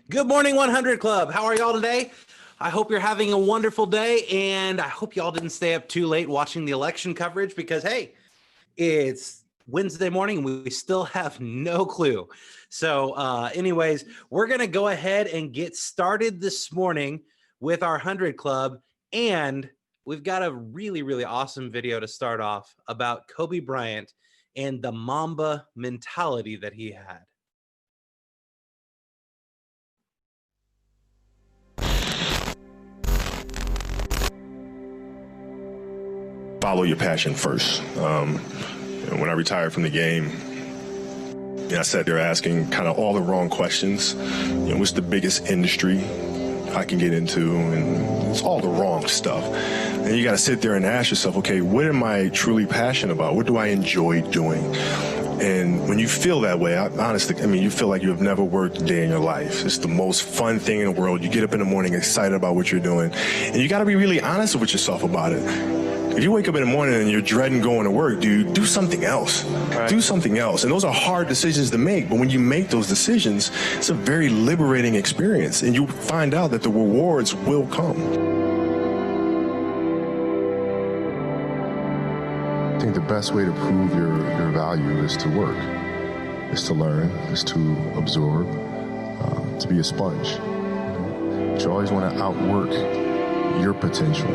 Good morning, 100 Club. How are y'all today? I hope you're having a wonderful day, and I hope y'all didn't stay up too late watching the election coverage because, hey, it's Wednesday morning and we still have no clue. So anyways, we're going to go ahead and get started this morning with our 100 Club, and we've got a really, really awesome video to start off about Kobe Bryant and the Mamba mentality that he had. Follow your passion first. When I retired from the game, I sat there asking kind of all the wrong questions. What's the biggest industry I can get into? And it's all the wrong stuff. And you got to sit there and ask yourself, okay, what am I truly passionate about? What do I enjoy doing? And when you feel that way, honestly, you feel like you have never worked a day in your life. It's the most fun thing in the world. You get up in the morning excited about what you're doing. And you got to be really honest with yourself about it. If you wake up in the morning and you're dreading going to work, dude, do something else. Right. Do something else. And those are hard decisions to make. But when you make those decisions, it's a very liberating experience. And you find out that the rewards will come. I think the best way to prove your value is to work, is to learn, is to absorb, to be a sponge. You always want to outwork your potential.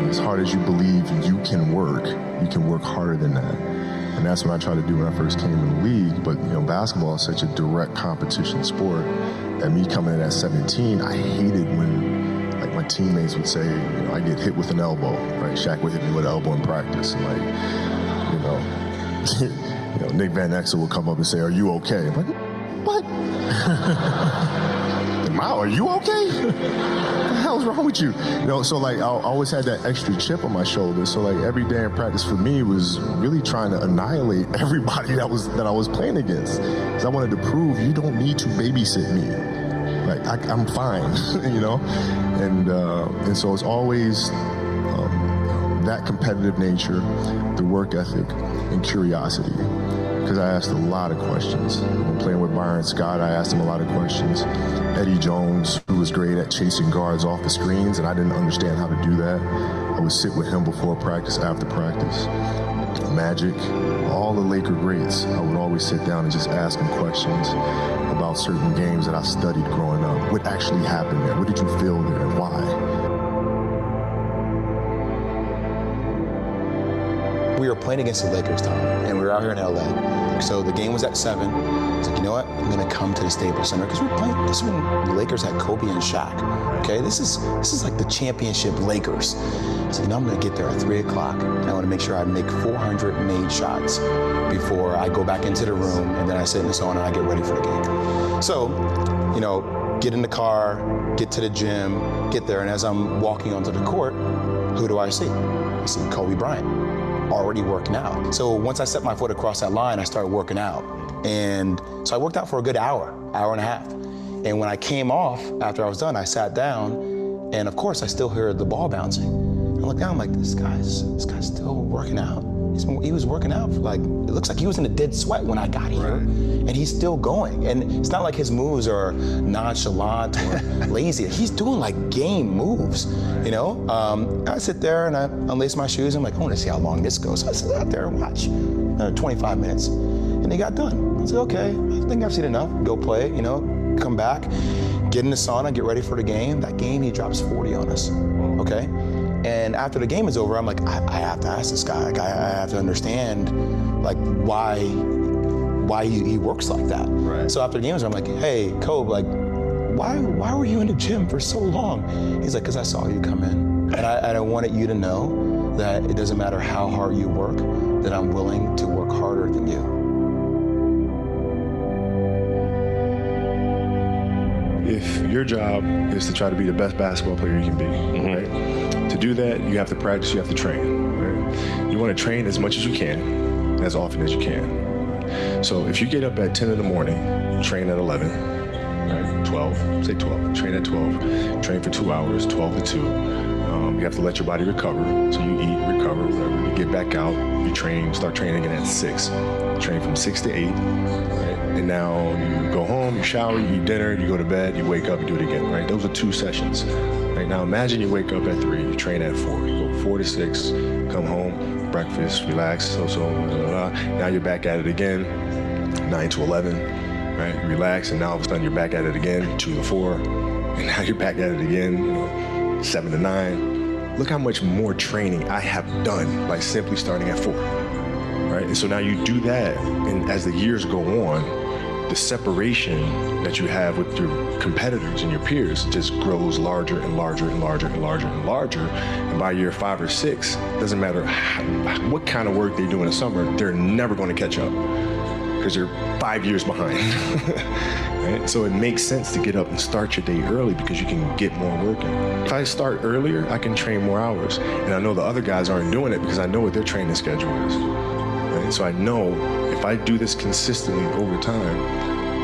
As hard as you believe you can work harder than that. And that's what I tried to do when I first came in the league. But basketball is such a direct competition sport that me coming in at 17, I hated when my teammates would say, I get hit with an elbow, right? Shaq would hit me with an elbow in practice. And Nick Van Exel would come up and say, "Are you okay?" I'm like, "What? Are you okay? What the hell's wrong with you?" So I always had that extra chip on my shoulder. So every day in practice for me was really trying to annihilate everybody that I was playing against. Because I wanted to prove you don't need to babysit me. I'm fine, And so it's always that competitive nature, the work ethic, and curiosity. Because I asked a lot of questions. When playing with Byron Scott, I asked him a lot of questions. Eddie Jones, who was great at chasing guards off the screens, and I didn't understand how to do that. I would sit with him before practice, after practice. Magic, all the Laker greats, I would always sit down and just ask them questions about certain games that I studied growing up. What actually happened there? What did you feel there and why? We were playing against the Lakers, Tom, and we were out here in LA. So the game was at 7. I was like, you know what? I'm gonna come to the Staples Center because we're playing. This is when the Lakers had Kobe and Shaq. Okay, this is like the championship Lakers. So I'm gonna get there at 3 o'clock, and I want to make sure I make 400 made shots before I go back into the room, and then I sit in the sauna and I get ready for the game. So, get in the car, get to the gym, get there, and as I'm walking onto the court, who do I see? I see Kobe Bryant. Already working out. So once I set my foot across that line, I started working out. And so I worked out for a good hour and a half. And when I came off, after I was done, I sat down, and of course I still heard the ball bouncing. I looked down, I'm like, this guy's still working out. He was working out for it looks like he was in a dead sweat when I got here. Right. And he's still going. And it's not like his moves are nonchalant or lazy. He's doing game moves, I sit there and I unlace my shoes. I'm like, I want to see how long this goes. So I sit out there and watch 25 minutes. And he got done. I said, okay, I think I've seen enough. Go play, come back, get in the sauna, get ready for the game. That game, he drops 40 on us, okay? And after the game is over, I'm like, I have to ask this guy. I have to understand, why he works like that. Right. So after the game is over, I'm like, hey, Kobe, why were you in the gym for so long? He's like, because I saw you come in, and I wanted you to know that it doesn't matter how hard you work, that I'm willing to work harder than you. If your job is to try to be the best basketball player you can be, right? To do that, you have to practice, you have to train, right? You want to train as much as you can, as often as you can. So if you get up at 10 in the morning, you train at 11, right? 12, say 12, train at 12, train for 2 hours, 12 to 2. You have to let your body recover. So you eat, recover, whatever. You get back out, you train, start training again at 6. Train from 6 to 8, right? And now you go home. home, you shower, you eat dinner, you go to bed, you wake up, you do it again, right? Those are 2 sessions. Right now, imagine you wake up at 3, you train at 4, you go 4 to 6, come home, breakfast, relax, blah, blah, blah. Now you're back at it again, 9 to 11, right? You relax, and now all of a sudden you're back at it again, 2 to 4, and now you're back at it again, 7 to 9. Look how much more training I have done by simply starting at 4, right? And so now you do that, and as the years go on, the separation that you have with your competitors and your peers just grows larger and larger and larger and larger and larger. And by year 5 or 6, doesn't matter what kind of work they do in the summer, they're never going to catch up because you're 5 years behind. Right? So it makes sense to get up and start your day early because you can get more work in. If I start earlier, I can train more hours. And I know the other guys aren't doing it because I know what their training schedule is. Right? So I know if I do this consistently over time,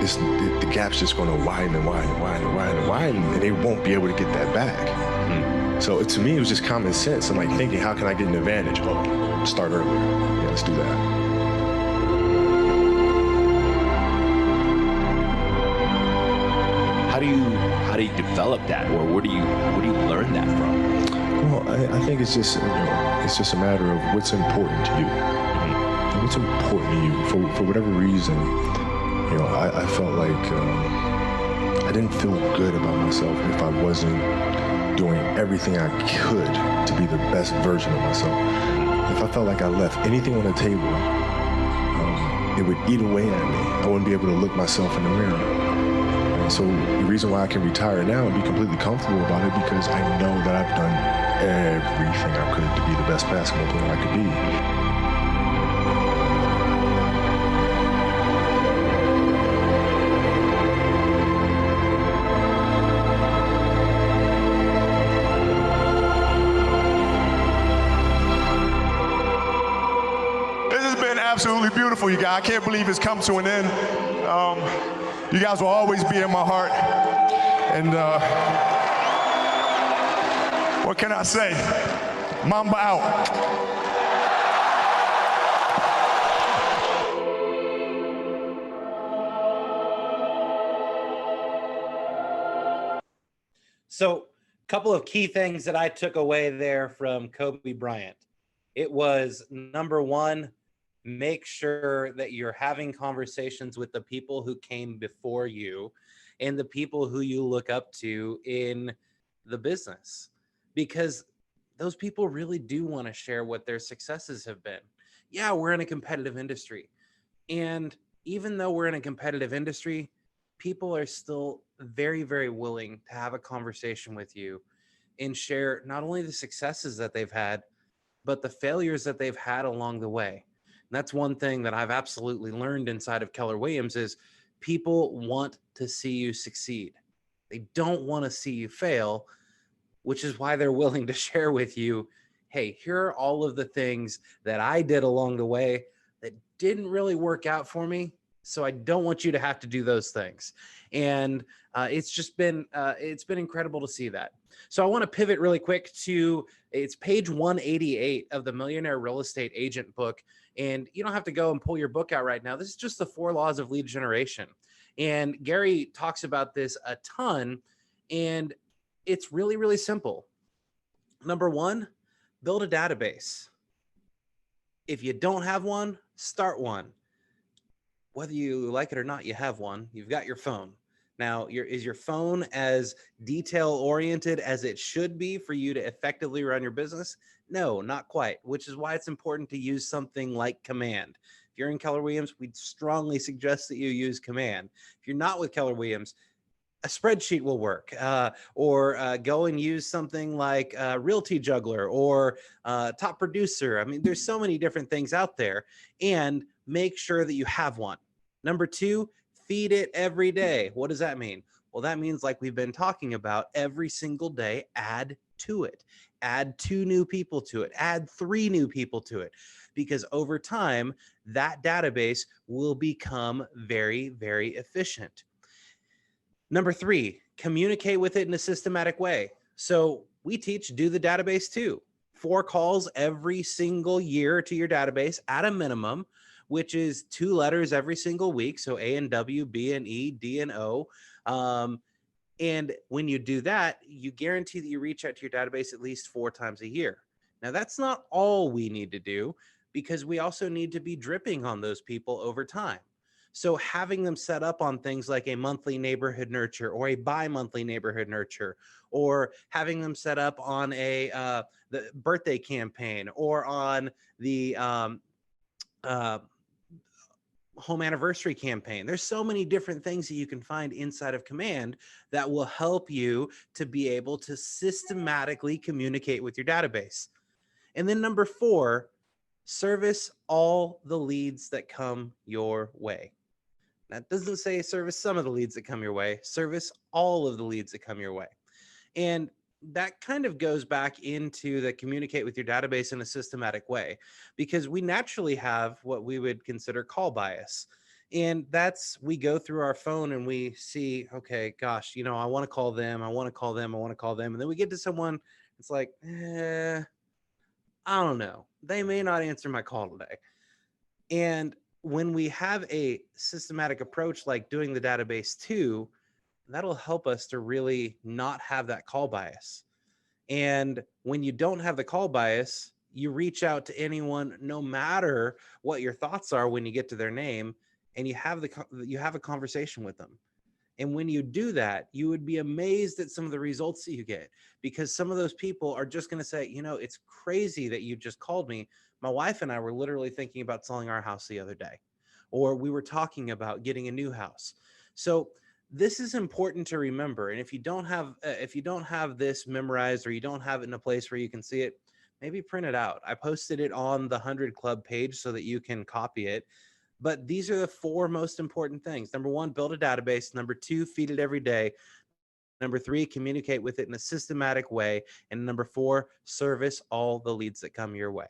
the gap's just going to widen and widen and widen and widen and widen, and they won't be able to get that back. So to me, it was just common sense. I'm like thinking, how can I get an advantage? Oh, start earlier. Yeah, let's do that. How do you develop that, or where do you learn that from? Well, I think it's just a matter of what's important to you. What's important to you for whatever reason. I felt like I didn't feel good about myself if I wasn't doing everything I could to be the best version of myself. If I felt like I left anything on the table, it would eat away at me. I wouldn't be able to look myself in the mirror. And so the reason why I can retire now and be completely comfortable about it because I know that I've done everything I could to be the best basketball player I could be. Absolutely beautiful, you guys. I can't believe it's come to an end. You guys will always be in my heart. And what can I say? Mamba out. So, a couple of key things that I took away there from Kobe Bryant. It was, number one, make sure that you're having conversations with the people who came before you and the people who you look up to in the business, because those people really do want to share what their successes have been. Yeah, we're in a competitive industry. And even though we're in a competitive industry, people are still very, very willing to have a conversation with you and share not only the successes that they've had, but the failures that they've had along the way. And that's one thing that I've absolutely learned inside of Keller Williams is people want to see you succeed. They don't want to see you fail, which is why they're willing to share with you, hey, here are all of the things that I did along the way that didn't really work out for me. So I don't want you to have to do those things. And it's been incredible to see that. So I want to pivot really quick to, it's page 188 of the Millionaire Real Estate Agent book. And you don't have to go and pull your book out right now. This is just the 4 laws of lead generation. And Gary talks about this a ton. And it's really, really simple. Number 1, build a database. If you don't have one, start one. Whether you like it or not, you have one. You've got your phone. Now, is your phone as detail-oriented as it should be for you to effectively run your business? No, not quite, which is why it's important to use something like Command. If you're in Keller Williams, we'd strongly suggest that you use Command. If you're not with Keller Williams, a spreadsheet will work, or go and use something like Realty Juggler or Top Producer. I mean, there's so many different things out there, and make sure that you have one. Number 2, feed it every day. What does that mean? Well, that means, like we've been talking about, every single day, add to it. Add 2 new people to it. Add 3 new people to it. Because over time, that database will become very, very efficient. Number 3, communicate with it in a systematic way. So we teach do the database too. 4 calls every single year to your database at a minimum, which is 2 letters every single week. So A and W, B and E, D and O. And when you do that, you guarantee that you reach out to your database at least 4 times a year. Now, that's not all we need to do, because we also need to be dripping on those people over time. So having them set up on things like a monthly neighborhood nurture or a bi-monthly neighborhood nurture, or having them set up on the birthday campaign or on the home anniversary campaign. There's so many different things that you can find inside of Command that will help you to be able to systematically communicate with your database. And then number 4, service all the leads that come your way. That doesn't say service some of the leads that come your way, service all of the leads that come your way. And that kind of goes back into the communicate with your database in a systematic way, because we naturally have what we would consider call bias. And that's, we go through our phone and we see, okay, gosh, you know, I want to call them. I want to call them. I want to call them. And then we get to someone, it's like, I don't know. They may not answer my call today. And when we have a systematic approach, like doing the database too, that'll help us to really not have that call bias. And when you don't have the call bias, you reach out to anyone, no matter what your thoughts are when you get to their name, and you have a conversation with them. And when you do that, you would be amazed at some of the results that you get, because some of those people are just going to say, you know, it's crazy that you just called me. My wife and I were literally thinking about selling our house the other day, or we were talking about getting a new house. So this is important to remember. And if you don't have this memorized, or you don't have it in a place where you can see it, maybe print it out. I posted it on the 100 Club page so that you can copy it. But these are the 4 most important things. Number 1, build a database. Number 2, feed it every day. Number 3, communicate with it in a systematic way. And number 4, service all the leads that come your way.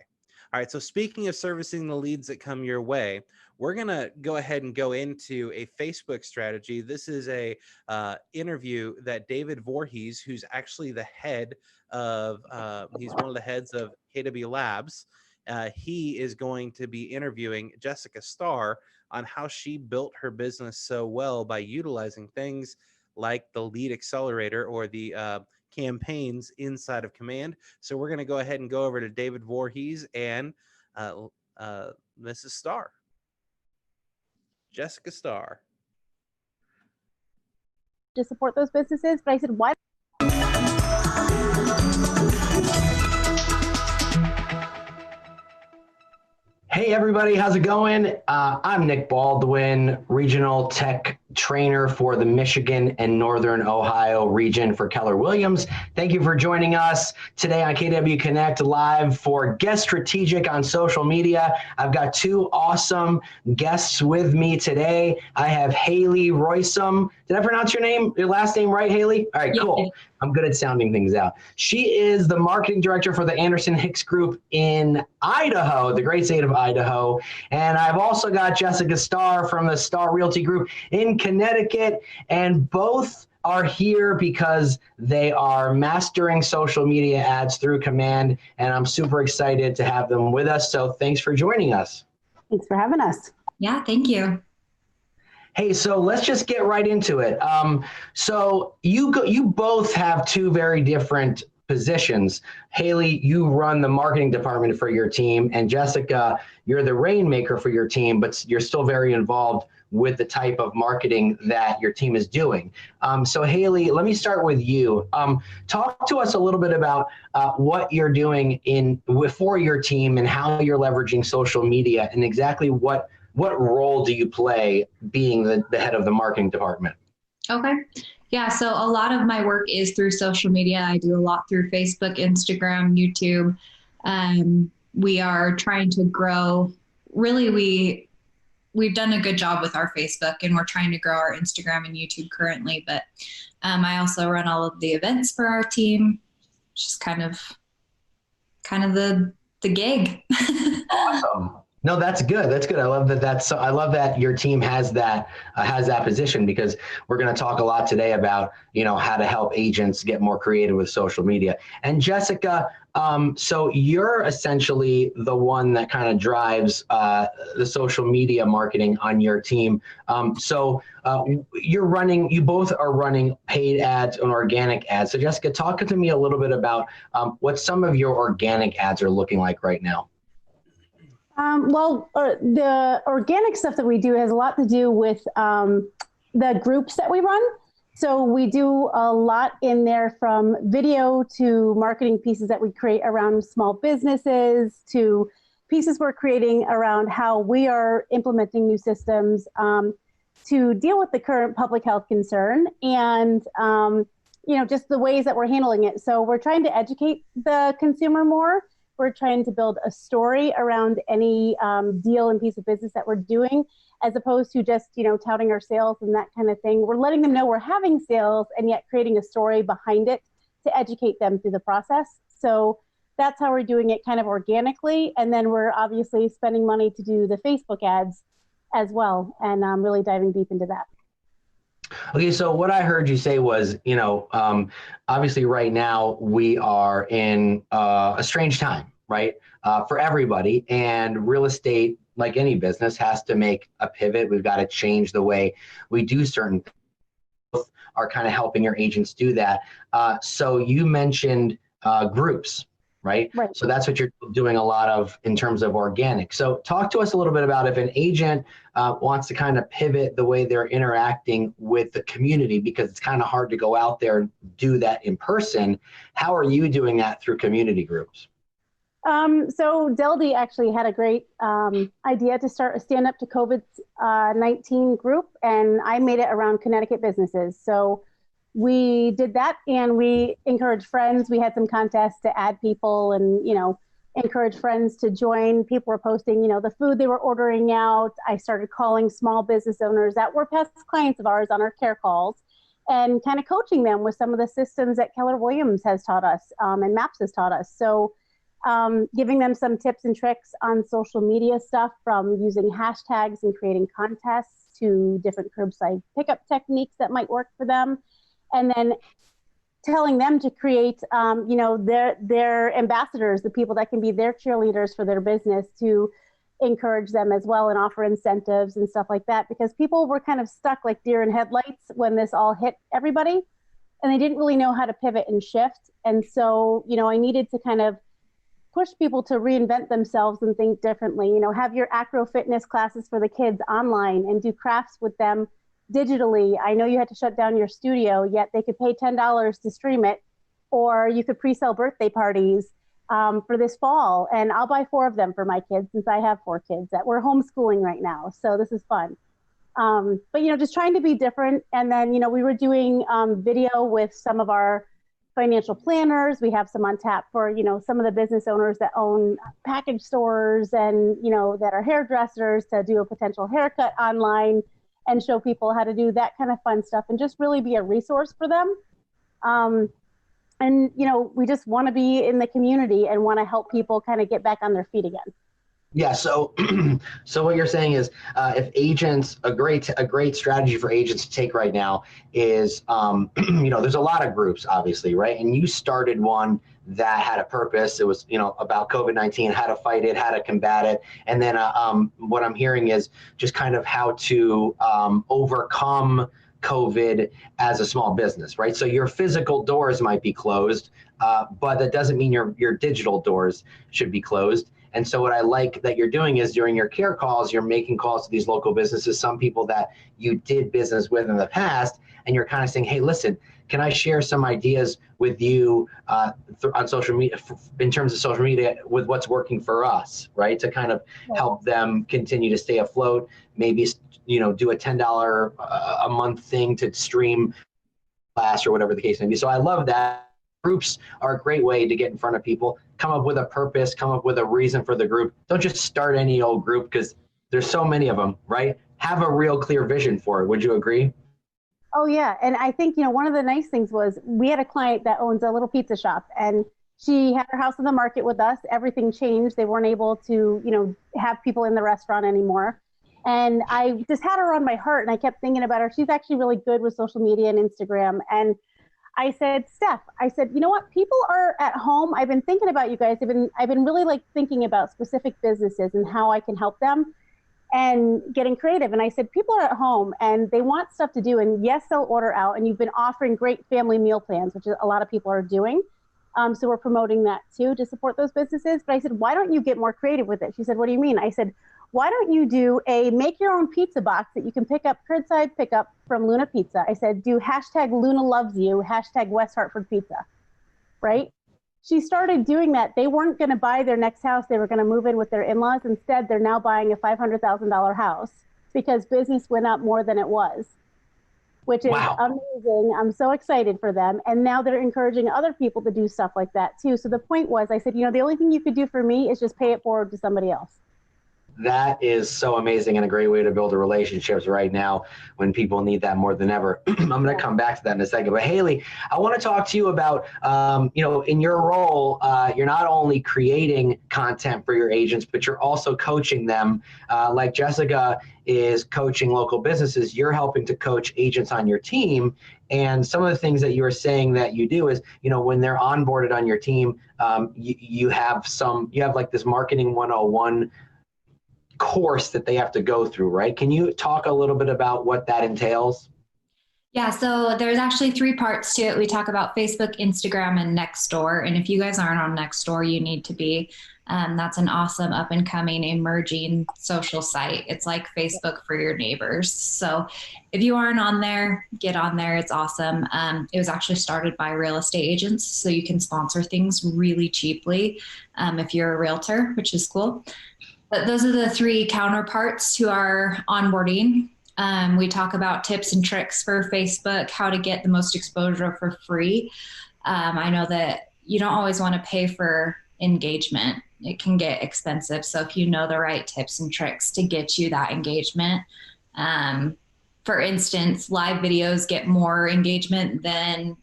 All right, so speaking of servicing the leads that come your way, we're going to go ahead and go into a Facebook strategy. This is a interview that David Voorhees, who's actually the head of, he's one of the heads of KW Labs. He is going to be interviewing Jessica Starr on how she built her business so well by utilizing things like the lead accelerator or the campaigns inside of Command. So we're going to go ahead and go over to David Voorhees and Mrs. Starr. Jessica Starr. To support those businesses, but I said, why? Hey everybody, how's it going? I'm Nick Baldwin, Regional Tech Trainer for the Michigan and Northern Ohio region for Keller Williams. Thank you for joining us today on KW Connect Live for Guest Strategic on social media. I've got 2 awesome guests with me today. I have Haley Roysum. Did I pronounce your last name right, Haley? All right, cool. I'm good at sounding things out. She is the marketing director for the Anderson Hicks Group in Idaho, the great state of Idaho. And I've also got Jessica Starr from the Starr Realty Group in Connecticut. And both are here because they are mastering social media ads through Command. And I'm super excited to have them with us. So thanks for joining us. Thanks for having us. Yeah, thank you. Hey, so let's just get right into it. So you both have 2 very different positions. Haley, you run the marketing department for your team, and Jessica, you're the rainmaker for your team, but you're still very involved with the type of marketing that your team is doing. So Haley, let me start with you. Talk to us a little bit about what you're doing for your team and how you're leveraging social media, and exactly what role do you play being the head of the marketing department? Okay. Yeah, so a lot of my work is through social media. I do a lot through Facebook, Instagram, YouTube. We are trying to grow. Really, we've done a good job with our Facebook, and we're trying to grow our Instagram and YouTube currently. But I also run all of the events for our team. Just kind of the gig. Awesome. No, that's good. That's good. I love that. I love that your team has that position, because we're going to talk a lot today about, how to help agents get more creative with social media. And Jessica, so you're essentially the one that kind of drives the social media marketing on your team. You both are running paid ads and organic ads. So Jessica, talk to me a little bit about what some of your organic ads are looking like right now. The organic stuff that we do has a lot to do with the groups that we run. So we do a lot in there, from video to marketing pieces that we create around small businesses, to pieces we're creating around how we are implementing new systems to deal with the current public health concern, and just the ways that we're handling it. So we're trying to educate the consumer more. We're trying to build a story around any deal and piece of business that we're doing, as opposed to just, touting our sales and that kind of thing. We're letting them know we're having sales and yet creating a story behind it to educate them through the process. So that's how we're doing it, kind of organically. And then we're obviously spending money to do the Facebook ads as well, and really diving deep into that. Okay, so what I heard you say was, obviously right now we are in a strange time, right, for everybody. And real estate, like any business, has to make a pivot. We've got to change the way we do certain things. Are kind of helping your agents do that. So you mentioned groups, right? So that's what you're doing a lot of in terms of organic. So talk to us a little bit about, if an agent wants to kind of pivot the way they're interacting with the community, because it's kind of hard to go out there and do that in person. How are you doing that through community groups? So Deldy actually had a great idea to start a stand up to COVID-19 group, and I made it around Connecticut businesses. So we did that, and we encouraged friends. We had some contests to add people and, encourage friends to join. People were posting, the food they were ordering out. I started calling small business owners that were past clients of ours on our care calls, and kind of coaching them with some of the systems that Keller Williams has taught us, and MAPS has taught us. So giving them some tips and tricks on social media stuff, from using hashtags and creating contests to different curbside pickup techniques that might work for them. And then telling them to create, their ambassadors, the people that can be their cheerleaders for their business, to encourage them as well and offer incentives and stuff like that. Because people were kind of stuck like deer in headlights when this all hit everybody, and they didn't really know how to pivot and shift. And so, I needed to kind of push people to reinvent themselves and think differently. Have your acro fitness classes for the kids online and do crafts with them digitally. I know you had to shut down your studio, yet they could pay $10 to stream it, or you could pre-sell birthday parties for this fall. And I'll buy 4 of them for my kids, since I have 4 kids that we're homeschooling right now. So this is fun. But, just trying to be different. And then, we were doing video with some of our financial planners. We have some on tap for, some of the business owners that own package stores and, that are hairdressers, to do a potential haircut online and show people how to do that kind of fun stuff, and just really be a resource for them. And, we just want to be in the community and want to help people kind of get back on their feet again. Yeah. So, so what you're saying is, if agents, a great strategy for agents to take right now is, there's a lot of groups, obviously, right? And you started one that had a purpose. It was, about COVID-19, how to fight it, how to combat it. And then what I'm hearing is just kind of how to overcome COVID as a small business, right? So your physical doors might be closed, but that doesn't mean your digital doors should be closed. And so what I like that you're doing is, during your care calls, you're making calls to these local businesses, some people that you did business with in the past, and you're kind of saying, hey, listen, can I share some ideas with you on social media, in terms of social media, with what's working for us, right? To kind of help them continue to stay afloat, maybe, do a $10 a month thing to stream class or whatever the case may be. So I love that. Groups are a great way to get in front of people, come up with a purpose, come up with a reason for the group. Don't just start any old group, because there's so many of them, right? Have a real clear vision for it. Would you agree? Oh, yeah. And I think, one of the nice things was, we had a client that owns a little pizza shop, and She had her house on the market with us. Everything changed. They weren't able to, have people in the restaurant anymore. And I just had her on my heart, and I kept thinking about her. She's actually really good with social media and Instagram. And I said, Steph, you know what? People are at home. I've been thinking about you guys. I've been really thinking about specific businesses and how I can help them and getting creative. And I said, people are at home and they want stuff to do. And yes, they'll order out. And you've been offering great family meal plans, which a lot of people are doing. So we're promoting that too to support those businesses. But I said, why don't you get more creative with it? She said, what do you mean? I said, why don't you do a make your own pizza box that you can pick up curbside pickup from Luna Pizza? I said, do hashtag Luna loves you, hashtag West Hartford Pizza, right? She started doing that. They weren't going to buy their next house. They were going to move in with their in-laws. Instead, they're now buying a $500,000 house because business went up more than it was, which is amazing. I'm so excited for them. And now they're encouraging other people to do stuff like that too. So the point was, I said, the only thing you could do for me is just pay it forward to somebody else. That is so amazing and a great way to build the relationships right now when people need that more than ever. I'm going to come back to that in a second. But Haley, I want to talk to you about, in your role, you're not only creating content for your agents, but you're also coaching them. Like Jessica is coaching local businesses, you're helping to coach agents on your team. And some of the things that you were saying that you do is, when they're onboarded on your team, you have like this marketing 101 course that they have to go through, right? Can you talk a little bit about what that entails? Yeah, so there's actually 3 parts to it. We talk about Facebook, Instagram, and Nextdoor. And if you guys aren't on Nextdoor, you need to be. That's an awesome up and coming emerging social site. It's like Facebook for your neighbors. So if you aren't on there, get on there. It's awesome. It was actually started by real estate agents, so you can sponsor things really cheaply if you're a realtor, which is cool. But those are the 3 counterparts to our onboarding. We talk about tips and tricks for Facebook, how to get the most exposure for free. I know that you don't always want to pay for engagement. It can get expensive. So if you know the right tips and tricks to get you that engagement, for instance, live videos get more engagement than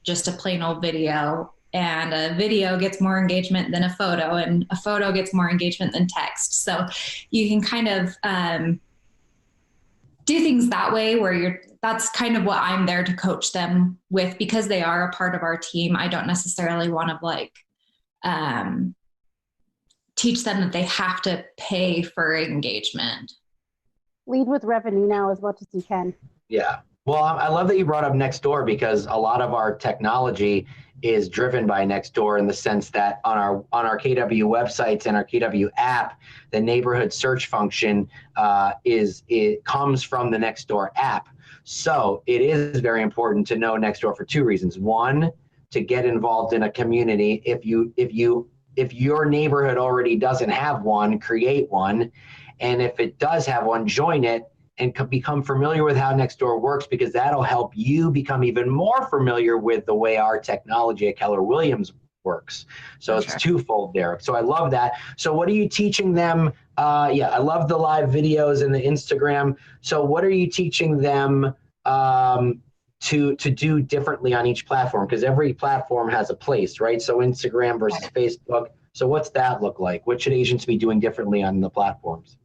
just a plain old video. And a video gets more engagement than a photo, and a photo gets more engagement than text. So you can kind of do things that way where that's kind of what I'm there to coach them with, because they are a part of our team. I don't necessarily want to teach them that they have to pay for engagement. Lead with revenue now as much as you can. Yeah. Well, I love that you brought up Nextdoor, because a lot of our technology is driven by Nextdoor, in the sense that on our KW websites and our KW app, the neighborhood search function it comes from the Nextdoor app. So it is very important to know Nextdoor for 2 reasons. One, to get involved in a community. If your neighborhood already doesn't have one, create one. And if it does have one, join it and become familiar with how Nextdoor works, because that'll help you become even more familiar with the way our technology at Keller Williams works. So it's twofold there. So I love that. So what are you teaching them? I love the live videos and the Instagram. So what are you teaching them to do differently on each platform? Because every platform has a place, right? So Instagram versus Facebook. So what's that look like? What should agents be doing differently on the platforms?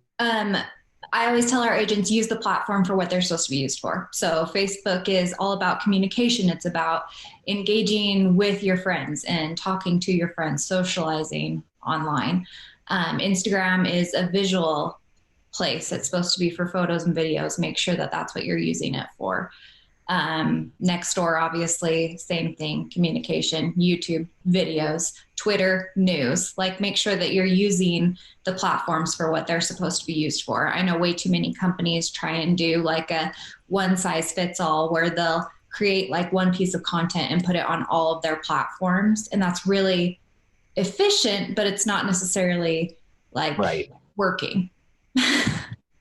I always tell our agents, use the platform for what they're supposed to be used for. So Facebook is all about communication. It's about engaging with your friends and talking to your friends, socializing online. Instagram is a visual place. It's supposed to be for photos and videos. Make sure that that's what you're using it for. Nextdoor, obviously, same thing, communication, YouTube, videos, Twitter, news. Like, make sure that you're using the platforms for what they're supposed to be used for. I know way too many companies try and do like a one size fits all, where they'll create like one piece of content and put it on all of their platforms. And that's really efficient, but it's not necessarily like working.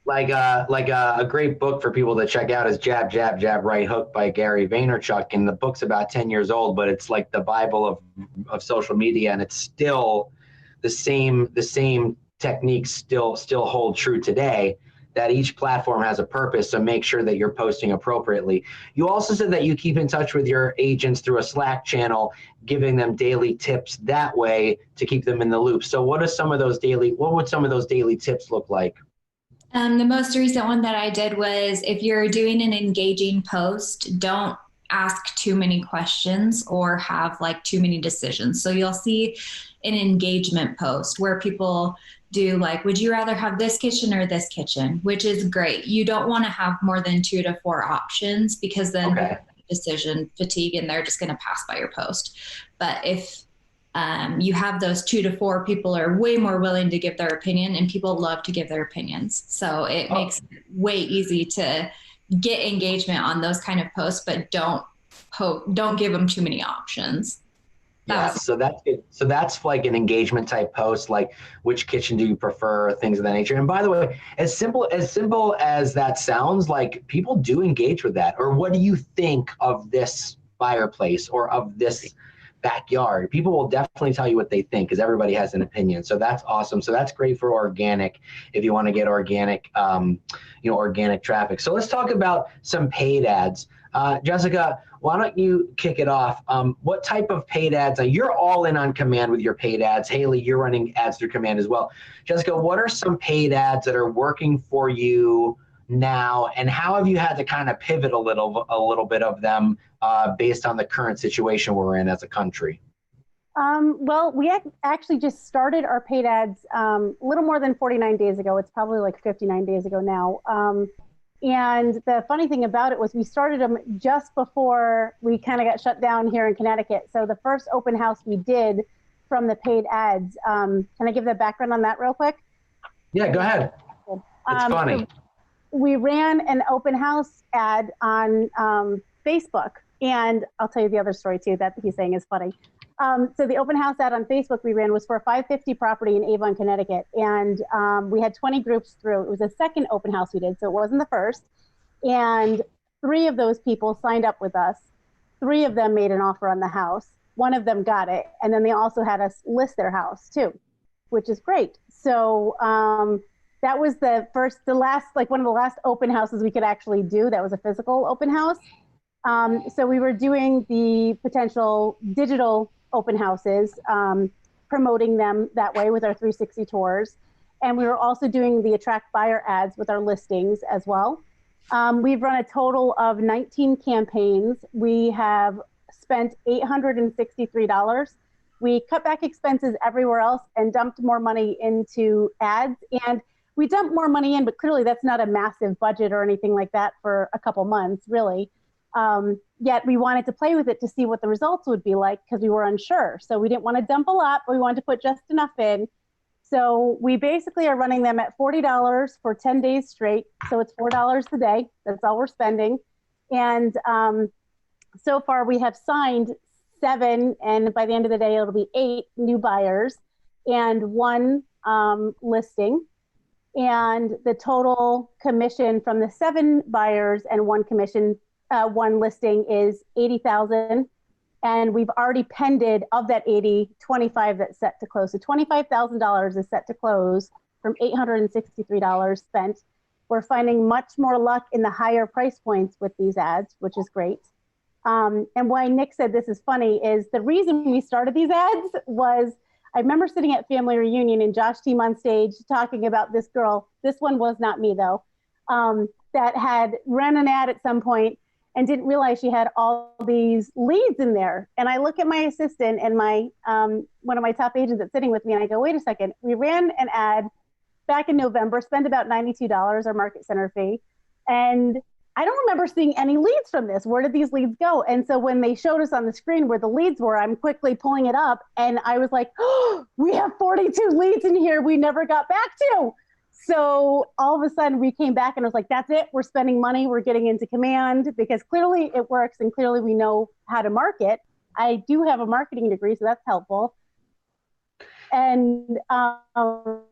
Like a great book for people to check out is Jab, Jab, Jab, Right Hook by Gary Vaynerchuk. And the book's about 10 years old, but it's like the Bible of social media. And it's still the same techniques still hold true today. that each platform has a purpose, so make sure that you're posting appropriately. You also said that you keep in touch with your agents through a Slack channel, giving them daily tips that way to keep them in the loop. So what would some of those daily tips look like? The most recent one that I did was, if you're doing an engaging post, don't ask too many questions or have like too many decisions. So you'll see an engagement post where people do like, would you rather have this kitchen or this kitchen, which is great. You don't want to have more than 2 to 4 options, because then decision fatigue and they're just going to pass by your post. But if you have those 2 to 4, people are way more willing to give their opinion, and people love to give their opinions. So it makes it way easy to get engagement on those kind of posts, but don't give them too many options. So that's good. So that's like an engagement type post, like which kitchen do you prefer, things of that nature. And by the way, as simple as that sounds, like people do engage with that. Or what do you think of this fireplace or of this backyard? People will definitely tell you what they think, because everybody has an opinion. So that's awesome. So that's great for organic, if you want to get organic, organic traffic. So let's talk about some paid ads. Jessica, why don't you kick it off? What type of paid ads? You're all in on Command with your paid ads. Haley, you're running ads through Command as well. Jessica, what are some paid ads that are working for you now, and how have you had to kind of pivot a little bit of them based on the current situation we're in as a country? Well, we actually just started our paid ads a little more than 49 days ago. It's probably like 59 days ago now. And the funny thing about it was we started them just before we kind of got shut down here in Connecticut. So the first open house we did from the paid ads, can I give the background on that real quick? Yeah, go ahead. It's funny. So we ran an open house ad on Facebook, and I'll tell you the other story too that he's saying is funny. So the open house ad on Facebook we ran was for a 550 property in Avon, Connecticut. And we had 20 groups through. It was the second open house we did, so it wasn't the first. And 3 of those people signed up with us. 3 of them made an offer on the house. 1 of them got it. And then they also had us list their house too, which is great. So that was one of the last open houses we could actually do. That was a physical open house. So we were doing the potential digital open houses, promoting them that way with our 360 tours. And we were also doing the attract buyer ads with our listings as well. We've run a total of 19 campaigns. We have spent $863. We cut back expenses everywhere else and dumped more money into ads. And we dumped more money in, but clearly that's not a massive budget or anything like that for a couple months, really. Yet we wanted to play with it to see what the results would be like, because we were unsure. So we didn't want to dump a lot, but we wanted to put just enough in. So we basically are running them at $40 for 10 days straight. So it's $4 a day. That's all we're spending. And so far we have signed 7, and by the end of the day, it'll be 8 new buyers and 1 listing. And the total commission from the 7 buyers and 1 commission, 1 listing is $80,000. And we've already pended, of that 80, 25 that's set to close. So $25,000 is set to close from $863 spent. We're finding much more luck in the higher price points with these ads, which is great. And why Nick said this is funny is the reason we started these ads was, I remember sitting at family reunion and Josh Team on stage talking about this girl. This one was not me though, that had run an ad at some point and didn't realize she had all these leads in there. And I look at my assistant and my one of my top agents that's sitting with me, and I go, wait a second, we ran an ad back in November, spent about $92, our market center fee. And I don't remember seeing any leads from this. Where did these leads go? And so when they showed us on the screen where the leads were, I'm quickly pulling it up, and I was like, oh, we have 42 leads in here we never got back to. So all of a sudden we came back and I was like, that's it. We're spending money. We're getting into Command, because clearly it works and clearly we know how to market. I do have a marketing degree, so that's helpful. And, so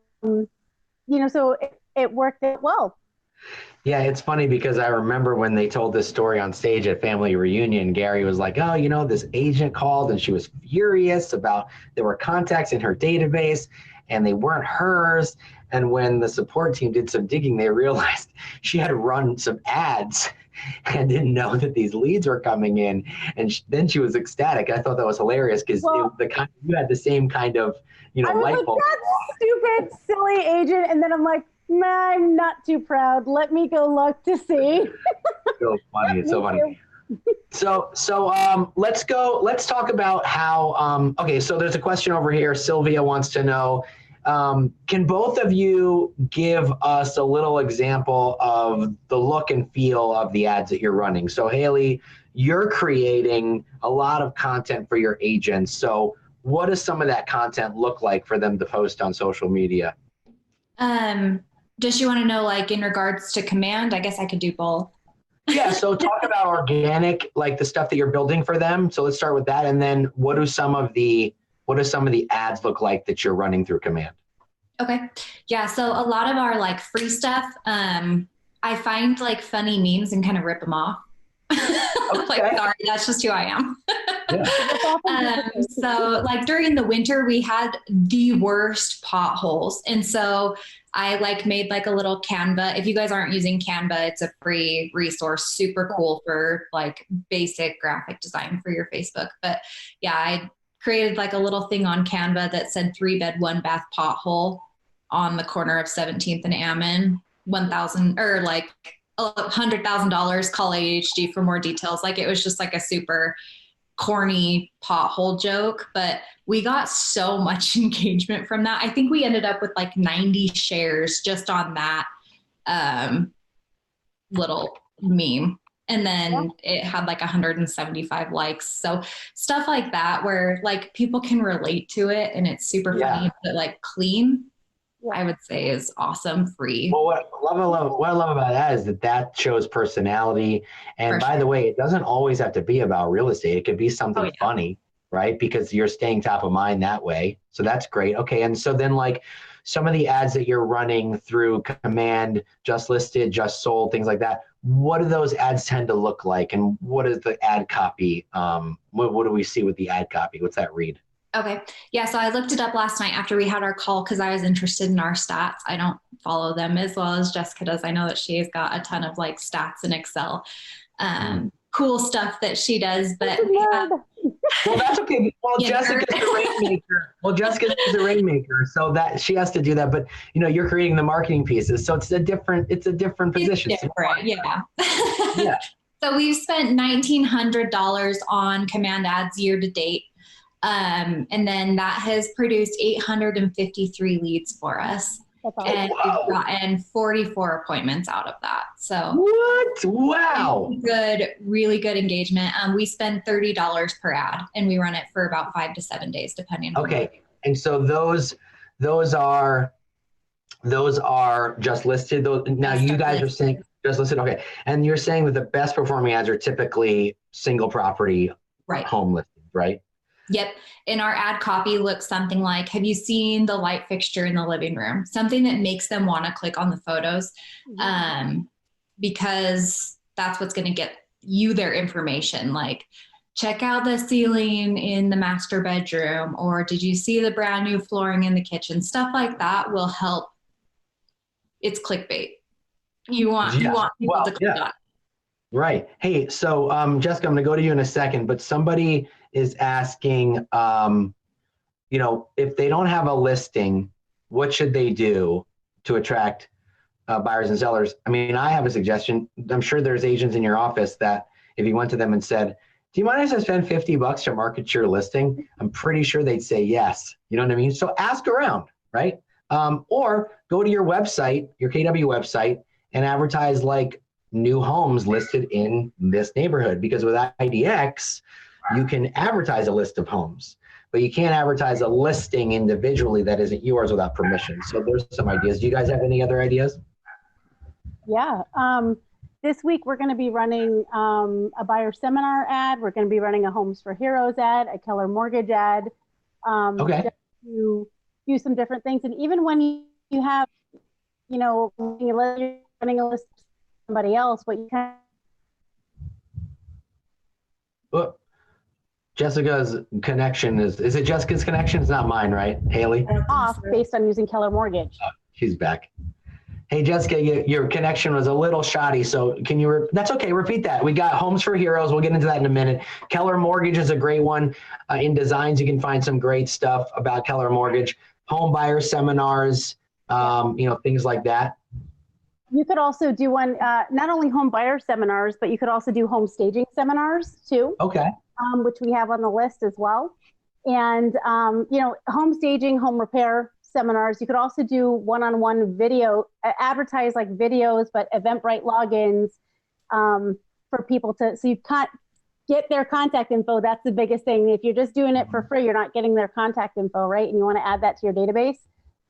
it worked out well. Yeah, it's funny because I remember when they told this story on stage at family reunion, Gary was like, oh, this agent called and she was furious about there were contacts in her database and they weren't hers. And when the support team did some digging, they realized she had run some ads and didn't know that these leads were coming in. And then she was ecstatic. I thought that was hilarious because you had the same kind of, I was light like, bulb. that stupid, silly agent. And then I'm like, nah, I'm not too proud. Let me go look to see. So funny. It's so funny. So let's talk about how, okay, so there's a question over here. Sylvia wants to know, can both of you give us a little example of the look and feel of the ads that you're running? So Haley, you're creating a lot of content for your agents. So what does some of that content look like for them to post on social media? Does she want to know like in regards to command? I guess I could do both. Yeah, so talk about organic, like the stuff that you're building for them. So let's start with that. And then what do some of the ads look like that you're running through command? Okay. Yeah. So a lot of our like free stuff, I find like funny memes and kind of rip them off. Like, sorry, that's just who I am. So like during the winter, we had the worst potholes. And so I like made like a little Canva. If you guys aren't using Canva, it's a free resource, super cool for like basic graphic design for your Facebook. But yeah, I created like a little thing on Canva that said 3-bed, 1-bath pothole on the corner of 17th and Ammon, $1,000 or like $100,000, call ADHD for more details. Like it was just like a super corny pothole joke, but we got so much engagement from that. I think we ended up with like 90 shares just on that little meme. And then it had like 175 likes. So stuff like that where like people can relate to it and it's super funny, but like clean, I would say is awesome, free. Well, what I love about that is that shows personality. And by the way, it doesn't always have to be about real estate. It could be something funny, right? Because you're staying top of mind that way. So that's great. Okay. And so then like some of the ads that you're running through command, just listed, just sold, things like that, what do those ads tend to look like? And what is the ad copy? What do we see with the ad copy? What's that read? Okay. Yeah. So I looked it up last night after we had our call because I was interested in our stats. I don't follow them as well as Jessica does. I know that she's got a ton of like stats in Excel, cool stuff that she does, but well, that's okay. Well, Jessica's the rainmaker. So that she has to do that. But you're creating the marketing pieces. So it's a different position. Yeah. So we've spent $1,900 on command ads year to date. And then that has produced 853 leads for us. And we've gotten 44 appointments out of that. So what? Wow. Really good engagement. We spend $30 per ad and we run it for about 5 to 7 days, depending on. Okay. And so those are just listed. Now you guys are saying just listed. Okay. And you're saying that the best performing ads are typically single property home listings, right? Yep. And our ad copy looks something like, have you seen the light fixture in the living room? Something that makes them want to click on the photos, because that's what's going to get you their information. Like, check out the ceiling in the master bedroom, or did you see the brand new flooring in the kitchen? Stuff like that will help. It's clickbait. You want people to click on. Right. Hey, so Jessica, I'm going to go to you in a second, but somebody is asking, if they don't have a listing, what should they do to attract buyers and sellers? I mean, I have a suggestion. I'm sure there's agents in your office that if you went to them and said, do you mind if I spend $50 to market your listing? I'm pretty sure they'd say yes. You know what I mean? So ask around, right? Or go to your website, your KW website, and advertise like new homes listed in this neighborhood. Because with IDX, you can advertise a list of homes, but you can't advertise a listing individually that isn't yours without permission. So there's some ideas. Do you guys have any other ideas? Yeah. This week, we're going to be running a buyer seminar ad. We're going to be running a Homes for Heroes ad, a Keller Mortgage ad. Just to do some different things. And even when you have, you're running a list of somebody else, what you can. Jessica's connection is it Jessica's connection? It's not mine, right? Haley? Off based on using Keller Mortgage. She's back. Hey, Jessica, your connection was a little shoddy, so can you, that's okay, repeat that. We got Homes for Heroes. We'll get into that in a minute. Keller Mortgage is a great one. In designs, you can find some great stuff about Keller Mortgage. Home buyer seminars, things like that. You could also do one, not only home buyer seminars, but you could also do home staging seminars too. Okay. Which we have on the list as well. And, home staging, home repair seminars. You could also do one-on-one video, advertise like videos, but Eventbrite logins for people so you can't get their contact info. That's the biggest thing. If you're just doing it for free, you're not getting their contact info, right? And you want to add that to your database.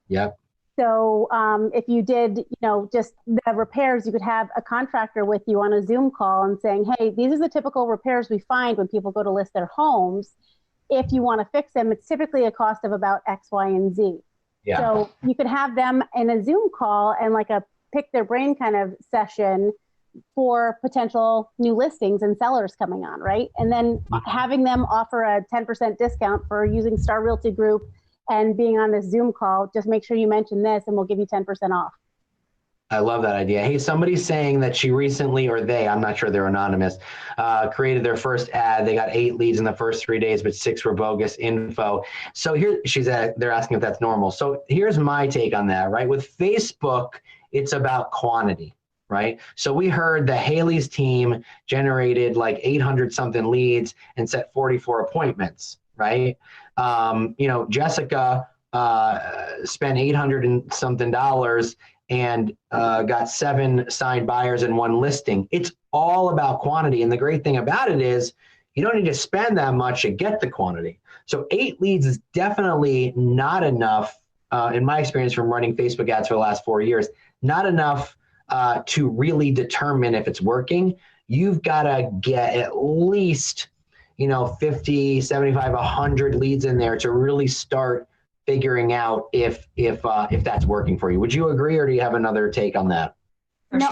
Yep. So if you did, just the repairs, you could have a contractor with you on a Zoom call and saying, hey, these are the typical repairs we find when people go to list their homes. If you want to fix them, it's typically a cost of about X, Y, and Z. Yeah. So you could have them in a Zoom call and like a pick their brain kind of session for potential new listings and sellers coming on, right? And then having them offer a 10% discount for using Star Realty Group and being on this Zoom call. Just make sure you mention this and we'll give you 10% off. I love that idea. Hey, somebody's saying that she recently, or they, I'm not sure, they're anonymous, created their first ad. They got 8 leads in the first 3 days, but 6 were bogus info. So here they're asking if that's normal. So here's my take on that, right? With Facebook, it's about quantity, right? So we heard that Haley's team generated like 800 something leads and set 44 appointments, right? Jessica spent $800 and something and got 7 signed buyers and 1 listing. It's all about quantity. And the great thing about it is you don't need to spend that much to get the quantity. So 8 leads is definitely not enough, in my experience from running Facebook ads for the last 4 years, not enough to really determine if it's working. You've got to get at least 50, 75, 100 leads in there to really start figuring out if that's working for you. Would you agree, or do you have another take on that? No,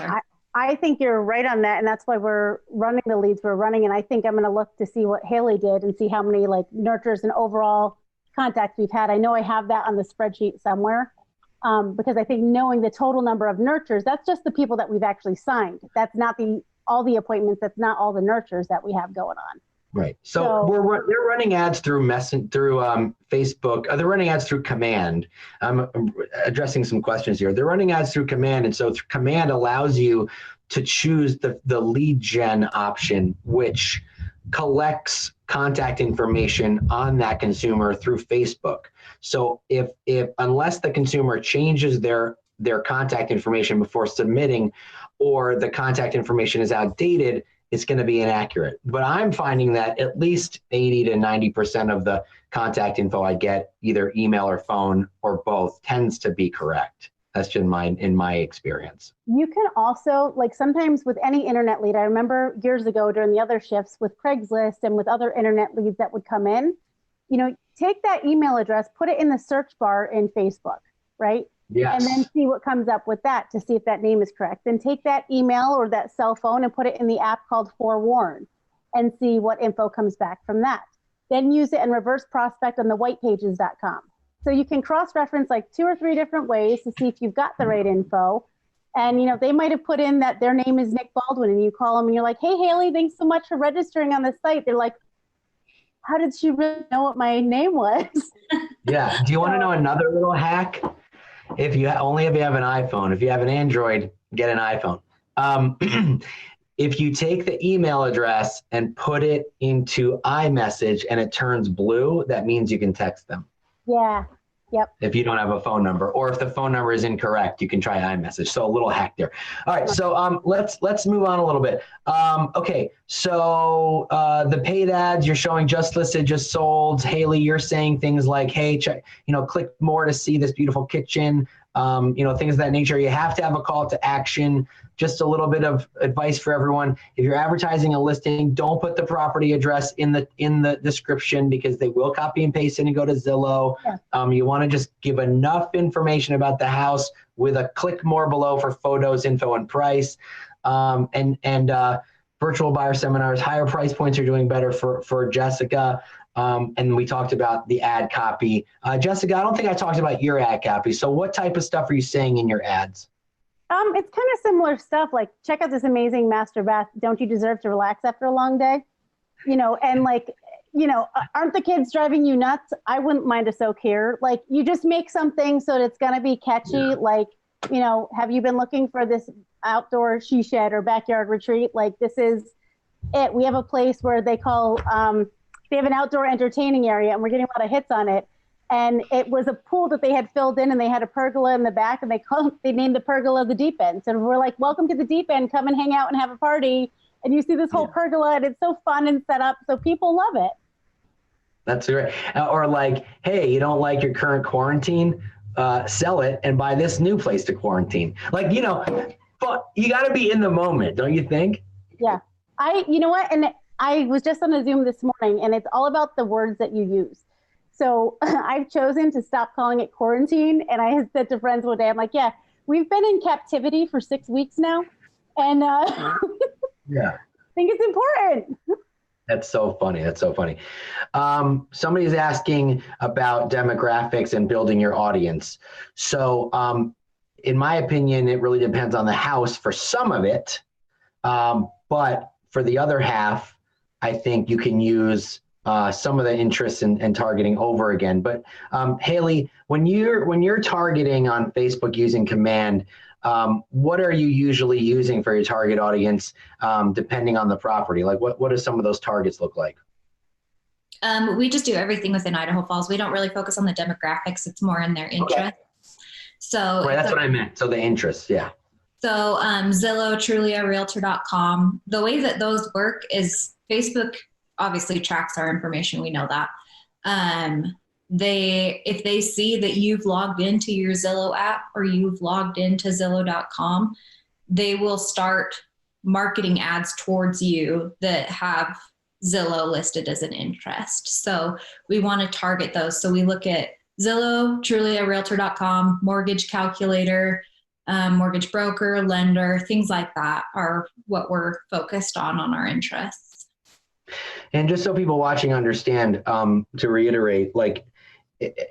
I think you're right on that, and that's why we're running the leads we're running. And I think I'm going to look to see what Haley did and see how many like nurtures and overall contacts we've had. I know I have that on the spreadsheet somewhere, because I think knowing the total number of nurtures, that's just the people that we've actually signed. That's not all the appointments. That's not all the nurtures that we have going on. Right. So they're running ads through Facebook. They're running ads through Command. I'm addressing some questions here. They're running ads through Command, and so Command allows you to choose the lead gen option, which collects contact information on that consumer through Facebook. So if unless the consumer changes their contact information before submitting, or the contact information is outdated, it's going to be inaccurate. But I'm finding that at least 80 to 90% of the contact info I get, either email or phone or both, tends to be correct. That's just in my experience. You can also, like sometimes with any internet lead, I remember years ago during the other shifts with Craigslist and with other internet leads that would come in, take that email address, put it in the search bar in Facebook, right? Yes. And then see what comes up with that to see if that name is correct. Then take that email or that cell phone and put it in the app called Forewarn and see what info comes back from that. Then use it and reverse prospect on the whitepages.com. So you can cross-reference like 2 or 3 different ways to see if you've got the right info. And, they might have put in that their name is Nick Baldwin, and you call them and you're like, hey, Haley, thanks so much for registering on the site. They're like, how did she really know what my name was? Yeah. Do you want to know another little hack? If you have an iPhone. If you have an Android, get an iPhone. If you take the email address and put it into iMessage and it turns blue, that means you can text them. Yeah. Yep. If you don't have a phone number, or if the phone number is incorrect, you can try iMessage. So a little hack there. All right. So let's move on a little bit. Okay. So the paid ads you're showing just listed, just sold. Haley, you're saying things like, hey, check, click more to see this beautiful kitchen. Things of that nature. You have to have a call to action. Just a little bit of advice for everyone. If you're advertising a listing, don't put the property address in the description, because they will copy and paste it and go to Zillow. Yeah. You want to just give enough information about the house with a click more below for photos, info, and price. And virtual buyer seminars, higher price points are doing better for Jessica. And we talked about the ad copy. Jessica, I don't think I talked about your ad copy. So what type of stuff are you saying in your ads? It's kind of similar stuff, like check out this amazing master bath. Don't you deserve to relax after a long day? You know, and like, you know, aren't the kids driving you nuts? I wouldn't mind a soak here. Like, you just make something so that it's going to be catchy. Yeah. Like, you know, have you been looking for this outdoor she shed or backyard retreat? Like, this is it. We have a place where they call, they have an outdoor entertaining area, and we're getting a lot of hits on it. And it was a pool that they had filled in, and they had a pergola in the back, and they named the pergola the deep end. So we're like, welcome to the deep end. Come and hang out and have a party. And you see this whole pergola, and it's so fun and set up. So people love it. That's great. Or like, hey, you don't like your current quarantine? Sell it and buy this new place to quarantine. Like, you know, but you got to be in the moment, don't you think? Yeah. You know what? And I was just on a Zoom this morning, and it's all about the words that you use. So I've chosen to stop calling it quarantine. And I had said to friends one day, I'm like, yeah, we've been in captivity for 6 weeks now. And yeah, I think it's important. That's so funny. That's so funny. Somebody's asking about demographics and building your audience. So in my opinion, it really depends on the house for some of it. But for the other half, I think you can use some of the interests and targeting over again. But Haley, when you're targeting on Facebook using command, what are you usually using for your target audience, depending on the property? Like what do some of those targets look like? We just do everything within Idaho Falls. We don't really focus on the demographics. It's more in their interests. Okay. So right, that's what I meant. So the interests, yeah. So Zillow, Trulia, Realtor.com. The way that those work is Facebook obviously tracks our information. We know that. If they see that you've logged into your Zillow app or you've logged into Zillow.com, they will start marketing ads towards you that have Zillow listed as an interest. So we want to target those. So we look at Zillow, Trulia, Realtor.com, mortgage calculator, mortgage broker, lender, things like that are what we're focused on our interests. And just so people watching understand, to reiterate, like,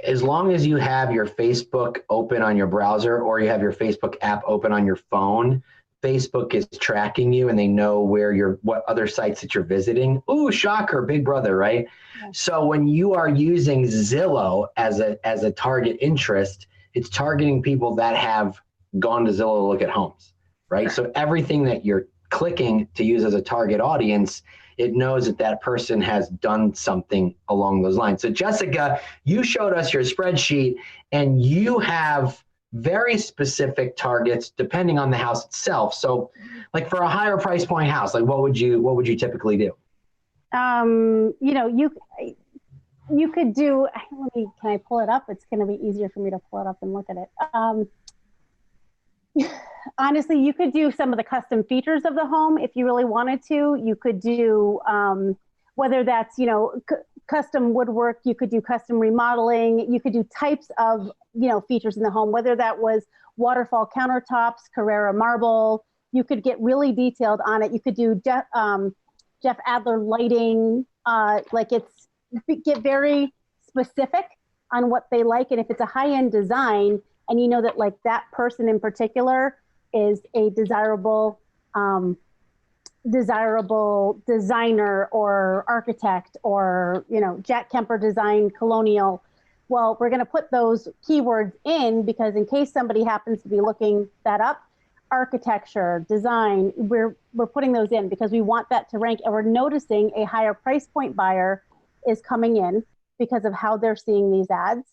as long as you have your Facebook open on your browser or you have your Facebook app open on your phone, Facebook is tracking you and they know what other sites that you're visiting. Ooh, shocker, big brother, right? Yeah. So when you are using Zillow as a target interest, it's targeting people that have gone to Zillow to look at homes, right? So everything that you're clicking to use as a target audience, it knows that person has done something along those lines. So Jessica, you showed us your spreadsheet and you have very specific targets depending on the house itself. So like for a higher price point house, like what would you typically do? You know, you could do, can I pull it up? It's going to be easier for me to pull it up and look at it. Honestly, you could do some of the custom features of the home if you really wanted to. You could do, whether that's, you know, custom woodwork, you could do custom remodeling, you could do types of, you know, features in the home, whether that was waterfall countertops, Carrara marble, you could get really detailed on it. You could do Jeff Adler lighting, get very specific on what they like. And if it's a high-end design, and you know that like that person in particular is a desirable designer or architect, or, you know, Jack Kemper design colonial. Well, we're going to put those keywords in because in case somebody happens to be looking that up, architecture, design, we're putting those in because we want that to rank. And we're noticing a higher price point buyer is coming in because of how they're seeing these ads.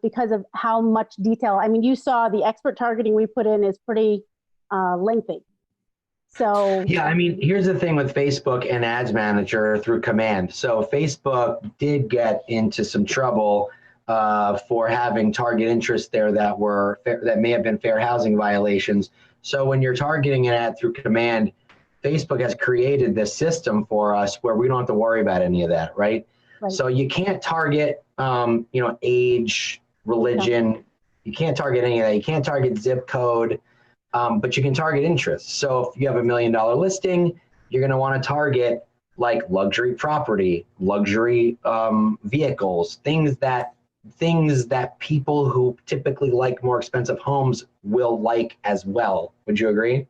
Because of how much detail. I mean, you saw the expert targeting we put in is pretty lengthy. So yeah, I mean, here's the thing with Facebook and Ads Manager through command. So Facebook did get into some trouble for having target interests there that may have been fair housing violations. So when you're targeting an ad through command, Facebook has created this system for us where we don't have to worry about any of that, right? Right. So you can't target, age, religion. You can't target any of that. You can't target zip code, but you can target interest. So if you have $1 million listing, you're going to want to target like luxury property, luxury vehicles, things that people who typically like more expensive homes will like as well. Would you agree?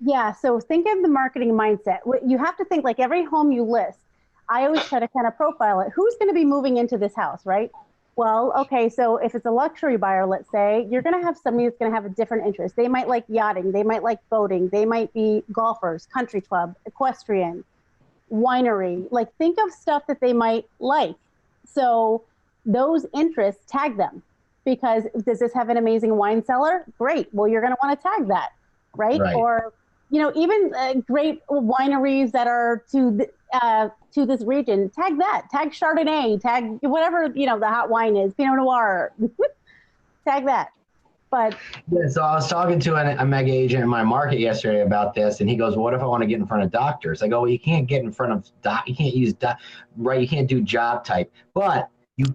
Yeah. So think of the marketing mindset. You have to think like every home you list, I always try to kind of profile it. Who's going to be moving into this house, right? Well, okay. So if it's a luxury buyer, let's say, you're going to have somebody that's going to have a different interest. They might like yachting. They might like boating. They might be golfers, country club, equestrian, winery. Like think of stuff that they might like. So those interests, tag them, because does this have an amazing wine cellar? Great. Well, you're going to want to tag that, right? Or, you know, even great wineries that are to this region, tag that, tag Chardonnay, tag whatever, you know, the hot wine is, Pinot Noir, tag that. But yeah, so I was talking to a mega agent in my market yesterday about this, and he goes, "What if I want to get in front of doctors?" I go, "Well, you can't get in front of you can't use right. You can't do job type, but you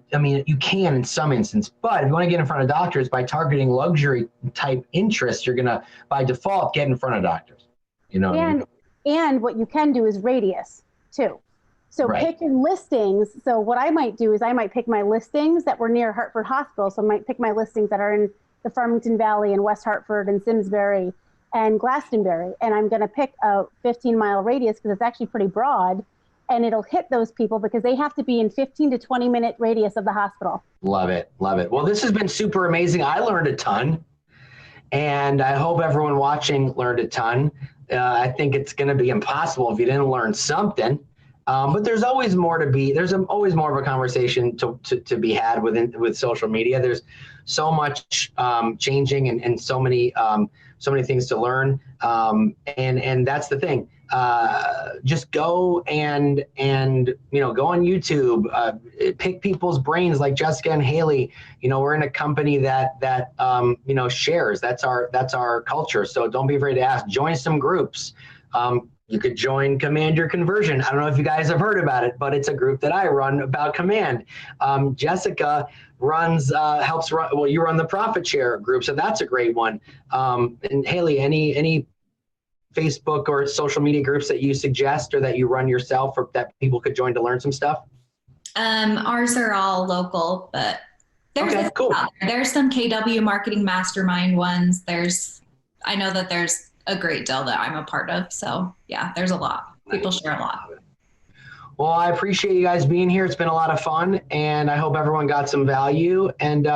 can in some instance. But if you want to get in front of doctors by targeting luxury type interests, you're gonna by default get in front of doctors. You know. And what you can do is radius too. So pick your listings. So what I might do is I might pick my listings that were near Hartford Hospital. So I might pick my listings that are in the Farmington Valley and West Hartford and Simsbury and Glastonbury. And I'm going to pick a 15-mile radius because it's actually pretty broad, and it'll hit those people because they have to be in 15 to 20-minute radius of the hospital. Love it. Love it. Well, this has been super amazing. I learned a ton, and I hope everyone watching learned a ton. I think it's going to be impossible if you didn't learn something. But there's always more to be. There's always more of a conversation to be had with social media. There's so much changing and so many things to learn. And that's the thing. Just go and go on YouTube, pick people's brains like Jessica and Haley. You know, we're in a company that shares. That's our culture. So don't be afraid to ask. Join some groups. You could join Command Your Conversion. I don't know if you guys have heard about it, but it's a group that I run about command. Jessica helps run. Well, you run the Profit Share group, so that's a great one. And Haley, any Facebook or social media groups that you suggest or that you run yourself or that people could join to learn some stuff? Ours are all local, but there's cool. There's some KW Marketing Mastermind ones. I know that there's a great deal that I'm a part of. So yeah, there's a lot. People share a lot. Well, I appreciate you guys being here. It's been a lot of fun, and I hope everyone got some value. And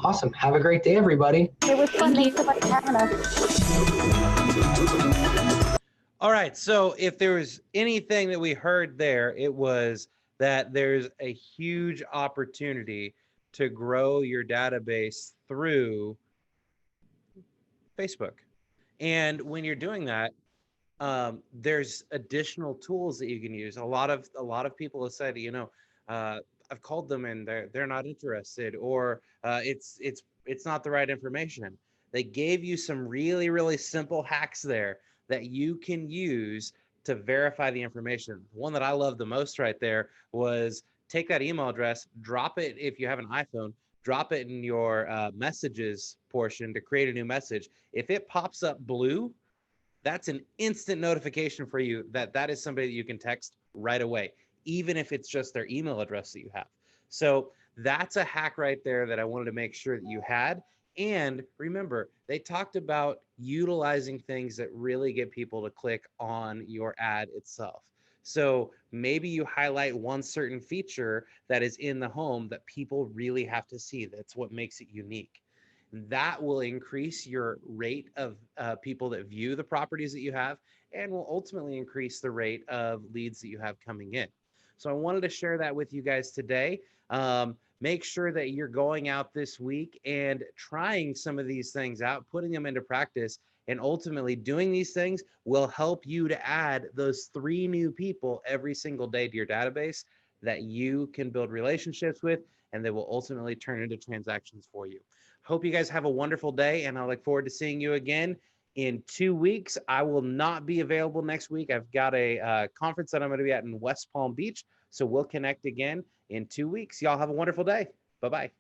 awesome. Have a great day, everybody. It was fun. Thanks so much for having us. All right. So if there was anything that we heard there, it was that there's a huge opportunity to grow your database through Facebook. And when you're doing that, there's additional tools that you can use. A lot of people have said, I've called them and they're not interested, or it's not the right information. They gave you some really, really simple hacks there that you can use to verify the information. One that I love the most right there was take that email address, drop it if you have an iPhone, drop it in your messages portion to create a new message. If it pops up blue, that's an instant notification for you that is somebody that you can text right away, even if it's just their email address that you have. So that's a hack right there that I wanted to make sure that you had. And remember, they talked about utilizing things that really get people to click on your ad itself. So maybe you highlight one certain feature that is in the home that people really have to see. That's what makes it unique. That will increase your rate of people that view the properties that you have, and will ultimately increase the rate of leads that you have coming in. So I wanted to share that with you guys today. Make sure that you're going out this week and trying some of these things out, putting them into practice, and ultimately doing these things will help you to add those 3 new people every single day to your database that you can build relationships with, and they will ultimately turn into transactions for you. Hope you guys have a wonderful day, and I look forward to seeing you again in 2 weeks. I will not be available next week. I've got a conference that I'm going to be at in West Palm Beach, so we'll connect again in 2 weeks. Y'all have a wonderful day. Bye-bye.